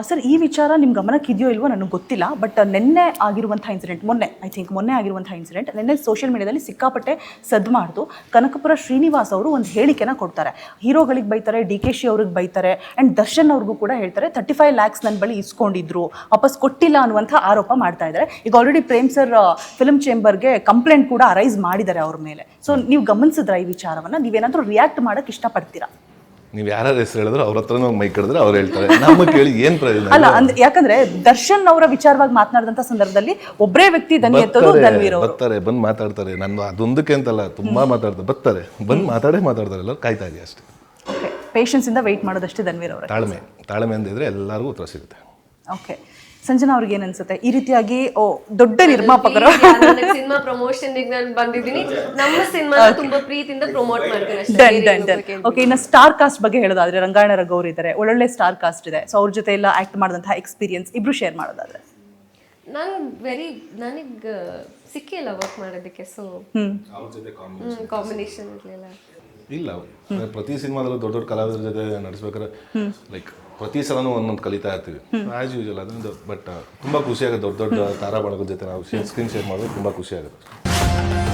Sir ಈ ವಿಚಾರ ನಿಮ್ಮ ಗಮನಕ್ಕೆ ಇದೆಯೋ ಇಲ್ವೋ ನನಗೆ ಗೊತ್ತಿಲ್ಲ, ಬಟ್ ನಿನ್ನೆ ಆಗಿರುವಂಥ ಇನ್ಸಿಡೆಂಟ್, ಮೊನ್ನೆ ಆಗಿರುವಂಥ ಇನ್ಸಿಡೆಂಟ್ ನಿನ್ನೆ ಸೋಷಿಯಲ್ ಮೀಡಿಯಾದಲ್ಲಿ ಸಿಕ್ಕಾಪಟ್ಟೆ ಸದ್ದು ಮಾಡ್ತು. ಕನಕಪುರ ಶ್ರೀನಿವಾಸ್ ಅವರು ಒಂದು ಹೇಳಿಕೆನ ಕೊಡ್ತಾರೆ. ಹೀರೋಗಳಿಗೆ ಬೈತಾರೆ, DK ಅವ್ರಿಗೆ ಬೈತಾರೆ, ಆ್ಯಂಡ್ ದರ್ಶನ್ ಅವ್ರಿಗೂ ಕೂಡ ಹೇಳ್ತಾರೆ 35 lakhs ನನ್ನ ಬಳಿ ಇಸ್ಕೊಂಡಿದ್ರು, ವಾಪಸ್ ಕೊಟ್ಟಿಲ್ಲ ಅನ್ನುವಂಥ ಆರೋಪ ಮಾಡ್ತಾ ಇದ್ದಾರೆ. ಈಗ ಆಲ್ರೆಡಿ ಪ್ರೇಮ್ ಸರ್ ಫಿಲ್ಮ್ ಚೇಂಬರ್ಗೆ ಕಂಪ್ಲೇಂಟ್ ಕೂಡ ಅರೈಸ್ ಮಾಡಿದ್ದಾರೆ ಅವ್ರ ಮೇಲೆ. ಸೊ ನೀವು ಗಮನಿಸಿದ್ರ ಈ ವಿಚಾರವನ್ನು? ನೀವೇನಾದರೂ ರಿಯಾಕ್ಟ್ ಮಾಡೋಕ್ಕೆ ಇಷ್ಟಪಡ್ತೀರಾ? ನೀವು ಯಾರು ಹೆಸರು ಹೇಳಿದ್ರು ಅವ್ರ ಹತ್ರನೂ ಮೈ ಕಡಿದ್ರೆ ಅವ್ರು ಹೇಳ್ತಾರೆ, ನಮ್ಮ ಕೇಳಿ ಏನು ಪ್ರಯೋಜನ? ಅಲ್ಲ, ಯಾಕಂದ್ರೆ ದರ್ಶನ್ ಅವರ ವಿಚಾರವಾಗಿ ಮಾತನಾಡಿದಂಥ ಸಂದರ್ಭದಲ್ಲಿ ಒಬ್ಬರೇ ವ್ಯಕ್ತಿ ದನಿ ಎತ್ತೋದು ಧನ್ವೀರ್ ಅವರು. ಬರ್ತಾರೆ, ಬಂದು ಮಾತಾಡ್ತಾರೆ. ನಾನು ಅದೊಂದಕ್ಕೆ ಅಂತಲ್ಲ, ತುಂಬಾ ಮಾತಾಡ್ತಾರೆ, ಬರ್ತಾರೆ, ಬಂದು ಮಾತಾಡ್ತಾರೆ. ಎಲ್ಲರೂ ಕಾಯ್ತಾ ಇದೆಯಾ ಅಷ್ಟೇ. ಓಕೆ, ಪೇಷನ್ಸ್ ಇಂದ ವೆಯ್ಟ್ ಮಾಡೋದಷ್ಟೇ ಧನ್ವೀರ್ ಅವರ ತಾಳ್ಮೆ ಅಂದಿದ್ರೆ ಎಲ್ಲರಿಗೂ ಉತ್ತರ ಸಿಗುತ್ತೆ. ಓಕೆ, ಸಂಜನಾ ಅವ್ರಿಗೆ ಏನ್ ಅನ್ಸುತ್ತೆ ಈ ರೀತಿಯಾಗಿ? ದೊಡ್ಡ ನಿರ್ಮಾಪಕರು ಸಿನಿಮಾ ಪ್ರಮೋಷನ್ ನಾನು ಬಂದಿದ್ದೀನಿ, ನಮ್ಮ ಸಿನಿಮಾ ತುಂಬಾ ಪ್ರೀತಿಯಿಂದ ಪ್ರಮೋಟ್ ಮಾಡ್ತೀನಿ. ಓಕೆ, ಇನ್ನು ಸ್ಟಾರ್ ಕಾಸ್ಟ್ ಬಗ್ಗೆ ಹೇಳೋದಾದ್ರೆ ರಂಗಾಯಣ ರಘು ಅವರು ಇದ್ದಾರೆ, ಒಳ್ಳೊಳ್ಳೆ ಸ್ಟಾರ್ ಕಾಸ್ಟ್ ಇದೆ. ಸೊ ಅವ್ರ ಜೊತೆ ಎಲ್ಲ ಆಕ್ಟ್ ಮಾಡಿದಂತಹ ಎಕ್ಸ್ಪೀರಿಯನ್ಸ್ ಇಬ್ರು ಶೇರ್ ಮಾಡೋದಾದ್ರೆ? ನನಗೆ ಸಿಕ್ಕಿಲ್ಲ ವರ್ಕ್ ಮಾಡೋದಕ್ಕೆ, ಸೊ ಕಾಂಬಿನೇಷನ್ ಇರಲಿಲ್ಲ. ಇಲ್ಲ, ಪ್ರತಿ ಸಿನಿಮಾದಲ್ಲೂ ದೊಡ್ಡ ದೊಡ್ಡ ಕಲಾವಿದರ ಜೊತೆ ನಡೆಸ್ಬೇಕಾದ್ರೆ ಲೈಕ್ ಪ್ರತಿ ಸಲನೂ ಒಂದೊಂದು ಕಲಿತಾ ಇರ್ತೀವಿ ಆ್ಯಸ್ ಯೂಶುವಲ್. ಅದರಿಂದ ಬಟ್ ತುಂಬ ಖುಷಿಯಾಗುತ್ತೆ ದೊಡ್ಡ ದೊಡ್ಡ ತಾರಾ ಬಳಗದ ಜೊತೆ ನಾವು ಸ್ಕ್ರೀನ್ ಶೇರ್ ಮಾಡೋದು ತುಂಬ ಖುಷಿಯಾಗುತ್ತೆ.